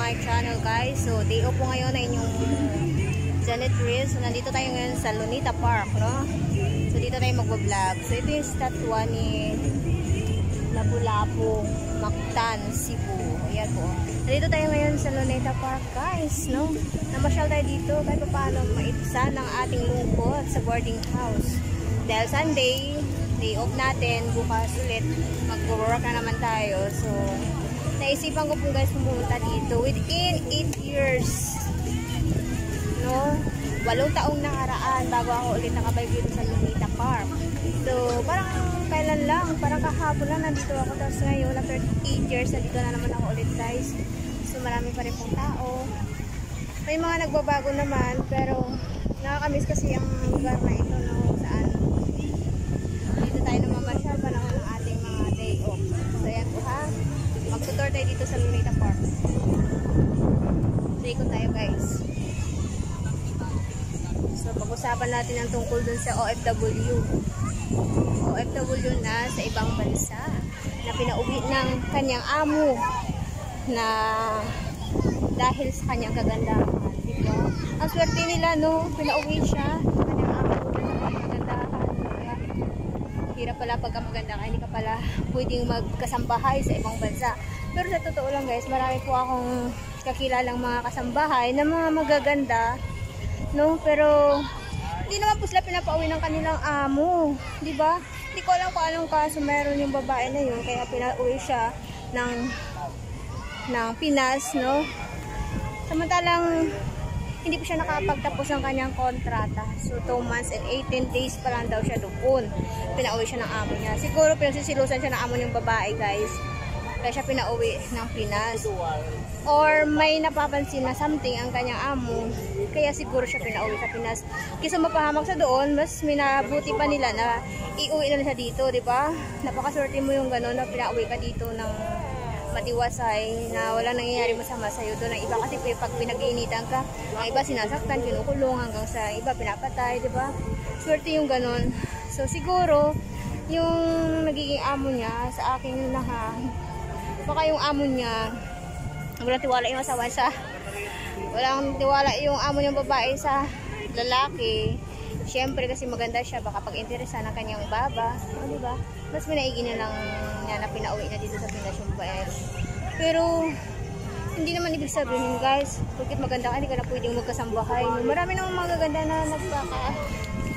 my channel guys. So day off po ngayon na inyong Janitress. So nandito tayo ngayon sa Lunita Park, no? So dito tayo magbablog. So ito yung statwa ni Lapu-Lapu, Mactan, Cebu. Ayan po. Nandito tayo ngayon sa Lunita Park guys, no? Namasyal tayo dito kahit paano maibsan ang ating lungkot sa boarding house. Dahil Sunday, day off natin, bukas ulit mag-work na naman tayo. So naisipan ko po guys pumunta dito within 8 years, no? 8 taong nakaraan bago ako ulit nakabalik dito sa Lunita Park. So parang kailan lang, parang kahapon lang nandito ako, tapos ngayon after 8 years nandito na naman ako ulit guys. So marami pa rin pong tao, may mga nagbabago naman, pero nakakamiss kasi ang lugar na ito, no? Saan dito tayo namamasyal panahon ng ating mga day off. So yan po ha, magtutor tayo dito sa Lunita Park. So ikot tayo guys. So pag-usapan natin ang tungkol dun sa OFW na sa ibang bansa na pinauwi ng kanyang amo na dahil sa kanyang kagandahan, diba? Ang swerte nila, no? Pinauwi siya ng kanyang amo na sa kanyang kagandahan. Hirap pala pagka maganda ka, hindi ka pala pwedeng magkasambahay sa ibang bansa. Pero sa totoo lang guys, marami po akong kakilalang mga kasambahay na mga magaganda, no? Pero hindi naman po sila pinapauwi ng kanilang amo, di ba? Hindi ko alam kung anong kaso meron yung babae na yun, kaya pinauwi siya ng Pinas, no? Samantalang hindi po siya nakapagtapos ng kanyang kontrata. So 2 months and 18 days pa lang daw siya doon. Pinauwi siya ng amo niya. Siguro pinagsisilusan siya ng amo ng babae guys, kaya siya pinauwi ng Pinas. Or may napapansin na something ang kanyang amo, kaya siguro siya pinauwi sa Pinas. Kaysa mapahamak sa doon, mas minabuti pa nila na iuwi na siya dito, di ba? Napakaswerte mo yung gano'n na pinauwi ka dito ng matiwasay, na walang nangyayari masama sa'yo doon. Ang iba kasi pag pinag-iinitan ka, ang iba sinasaktan, kinukulong, hanggang sa iba pinapatay, di ba? Swerte yung gano'n. So siguro yung nagiging amo niya sa aking nahan, baka yung amo niya walang tiwala yung asawa sa, walang tiwala yung amo niyang babae sa lalaki. Siyempre kasi maganda siya, baka pag-interesa ng kanyang baba, o diba? Mas minaigi na lang niya na pinauwi na dito sa Pinas yung babae. Pero hindi naman ibig sabihin guys, bakit maganda ka, hindi ka na pwedeng magkasambahay. Marami namang magaganda na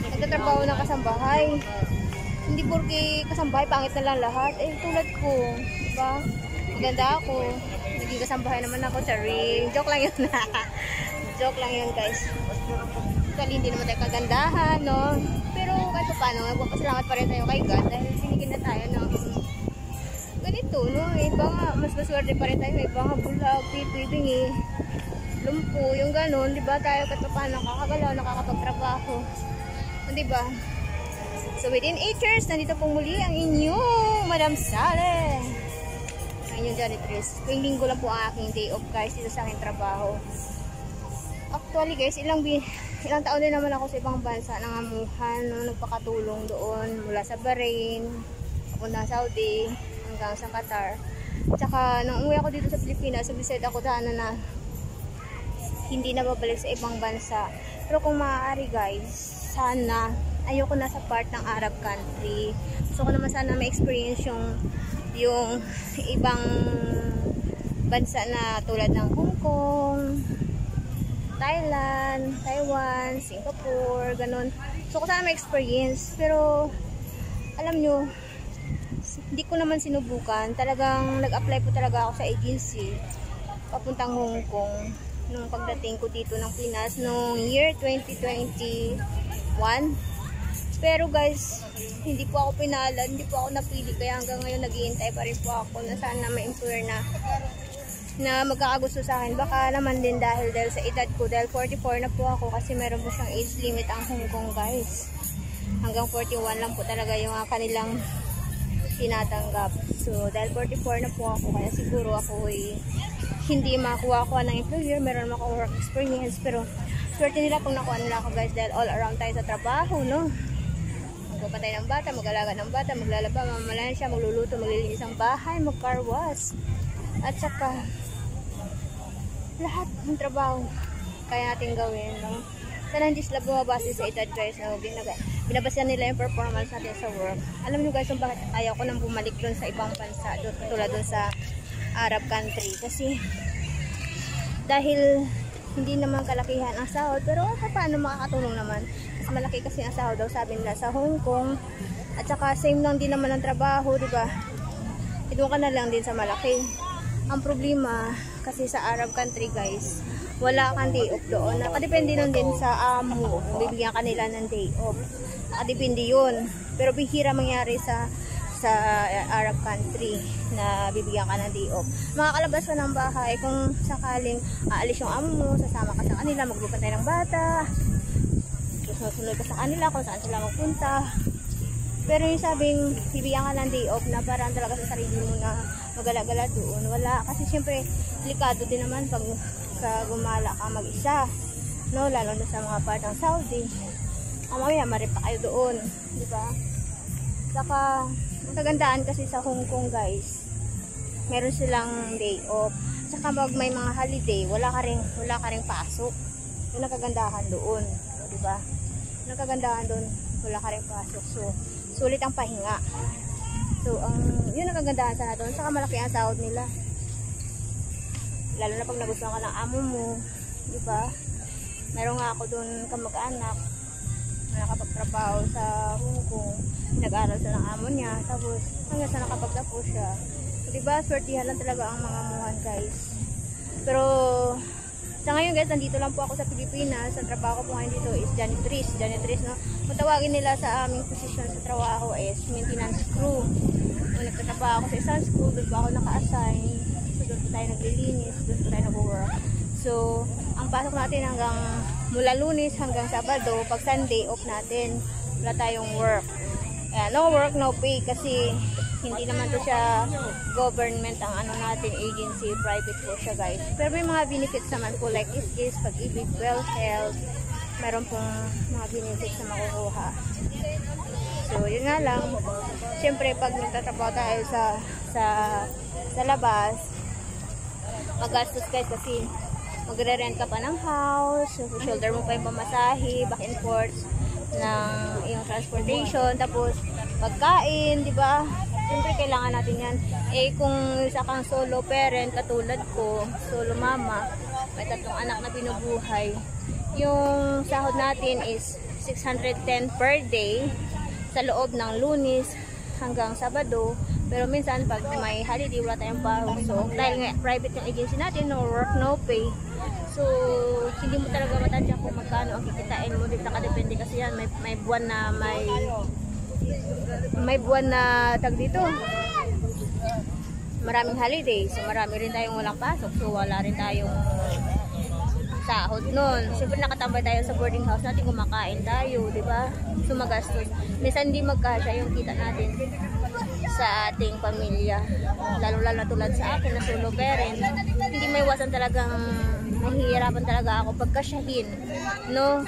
nagtatrabaho ng kasambahay. Hindi porque kasambahay pangit na lang lahat. Eh tulad ko, diba? Maganda ako, naging kasambahay naman ako sa ring. Joke lang yun. Joke lang yun guys. Actually hindi naman tayo kagandahan, no? Pero kahit pa paano, magpapasalamat pa rin tayo kay God dahil sinigin na tayo ng ganito, no? Iba nga, mas maswerte pa rin tayo. Iba nga bulag, pipibingi, lumpo, yung ganon, diba? Tayo kahit pa paano, nakakagalaw, nakakapagtrabaho, diba? So within 8 years, nandito pong muli ang inyong Madam Sale, ang inyong janitress. Tuwing linggo lang po ang aking day off guys dito sa aking trabaho. Actually guys, ilang taon din naman ako sa ibang bansa nangamuhan, no? Nagpakatulong doon mula sa Bahrain, papunta Saudi, hanggang sa Qatar. Tsaka nung umuwi ako dito sa Pilipinas, decide ako na hindi na babalik sa ibang bansa. Pero kung maaari guys, sana ayoko na sa part ng Arab country. Gusto ko naman sana ma-experience yung ibang bansa na tulad ng Hong Kong, Thailand, Taiwan, Singapore, ganun. So ko sana ma-experience, pero alam nyo, hindi ko naman sinubukan. Talagang nag-apply po talaga ako sa agency papuntang Hong Kong nung pagdating ko dito ng Pinas noong year 2021. Pero guys, hindi po ako pinalad, hindi po ako napili, kaya hanggang ngayon naghihintay pa rin po ako na sana may employer na magkakagusto sa akin. Baka naman din dahil sa edad ko, dahil 44 na po ako, kasi meron po siyang age limit ang Hong Kong guys. Hanggang 41 lang po talaga yung kanilang tinatanggap. So dahil 44 na po ako, kaya siguro ako hindi makuha ko ng employer, meron maka-work experience. Pero swerte nila kung nakuha nila ako guys, dahil all around tayo sa trabaho, no? Magpapatay ng bata, mag-alaga ng bata, maglalaba, mamamalan siya, magluluto, maglilinis ang bahay, mag-car wash. At saka lahat ng trabaho kaya natin gawin, no? Sana hindi sila bumabase sa edad, guys, no? Binabasehan nila yung performance natin sa work. Alam nyo, guys, kung bakit ayaw ko nang bumalik dun sa ibang bansa, tulad dun sa Arab country. Kasi dahil hindi naman kalakihan ang sahod, pero paano makakatulong naman? Mas malaki kasi ang sahod daw, sabi nila, sa Hong Kong. At saka same lang din naman ang trabaho, di ba? Doon ka na lang din sa malaki. Ang problema kasi sa Arab country, guys, wala kang day off doon. Nakadepende nun din sa amo. Bibigyan ka nila ng day off. Nakadepende yun. Pero bihira mangyari sa Arab country na bibigyan ka ng day off. Makakalabas ka ng bahay kung sakaling aalis yung amo mo, sasama ka sa kanila, magbubantay ng bata, susunod ka sa kanila kung saan sila magpunta. Pero yung sabing bibigyan ka ng day off na parang talaga sa sarili mo na magala-gala doon, wala. Kasi syempre delikado din naman pag gumala ka mag-isa, no? Lalo na sa mga part ng Saudi. Mamaya maripa kayo doon, di ba? Saka ang kagandaan kasi sa Hong Kong, guys, meron silang day off. Saka pag may mga holiday, wala ka ring pasok. Yun ang kagandahan doon, di ba? Yun ang kagandahan doon, wala ka ring pasok. So sulit ang pahinga. So yun ang kagandahan sana doon. Saka malaki ang sahod nila. Lalo na pag nagustuhan ka ng amo mo, di ba? Meron nga ako doon kamag-anak na nakapagtrabaho sa Hong Kong. Nag-aral sa ng amo niya, tapos hanggang sa nakapagtapos siya. So, di ba, swertihan lang talaga ang mga muhan, guys. Pero sa ngayon, guys, nandito lang po ako sa Pilipinas. Ang trabaho ko po ngayon dito is janitress, no? Kung tawagin nila sa aming position sa trabaho is maintenance crew. Kung nagtatrabaho ako sa isang school, doon po ako naka-assign. Doon po tayo naglilinis, doon po tayo nag-work. So, ang pasok natin hanggang mula Lunes hanggang Sabado, pag Sunday off natin, wala tayong work. No work, no pay kasi hindi naman to siya government ang ano natin, agency, private po siya, guys. Pero may mga benefits naman po like is pag-ibig, well health, meron pong mga benefits na makukuha. So, yun nga lang. Siyempre, pag nagtatrabaho tayo sa labas, magastos, guys, kasi magre-rent ka pa ng house, shoulder mo pa yung pamasahe, back and forth ng yung transportation, tapos pagkain, di ba? Siyempre kailangan natin yan. Kung isa kang solo parent katulad ko, solo mama, may 3 anak na binubuhay, yung sahod natin is 610 per day sa loob ng Lunes hanggang Sabado. Pero minsan pag may holiday, wala tayong pasok. So dahil nga private yung agency natin, no work, no pay. So hindi mo talaga matadya kung magkano ang kikitain mo. Nakadepende kasi yan. May buwan na may buwan na tag dito. Maraming holiday. So marami rin tayong walang pasok. So wala rin tayong sahod nun. Siyempre nakatambay tayo sa boarding house natin, kumakain tayo, di ba? So magastos. Minsan hindi magkasya yung kita natin sa ating pamilya. Lalo tulad sa akin na solo parent, hindi may iwasan talagang mahihirapan talaga ako pagkasyahin, no,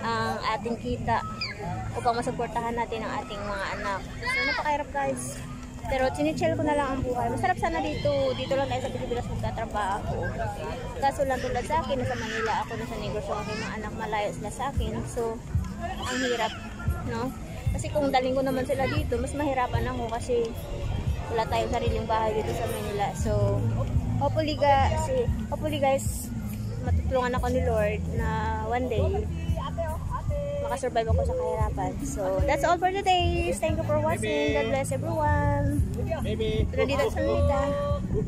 ang ating kita upang masuportahan natin ang ating mga anak. So napakahirap, guys. Pero chinichill ko na lang ang buhay. Masarap sana dito. Dito lang tayo sa Pilipinas magtatrabaho. Kaso lang tulad sa akin, nasa Manila ako, nasa Negros ako, mga anak malayo sila sa akin. So ang hirap, no? Kasi kung daling ko naman sila dito, mas mahirapan ako kasi wala tayong sariling bahay dito sa Manila. So, hopefully guys, matutulungan ako ni Lord na one day makasurvive ako sa kahirapan. So, that's all for today. Thank you for watching. God bless everyone. Pero dito sa Manila.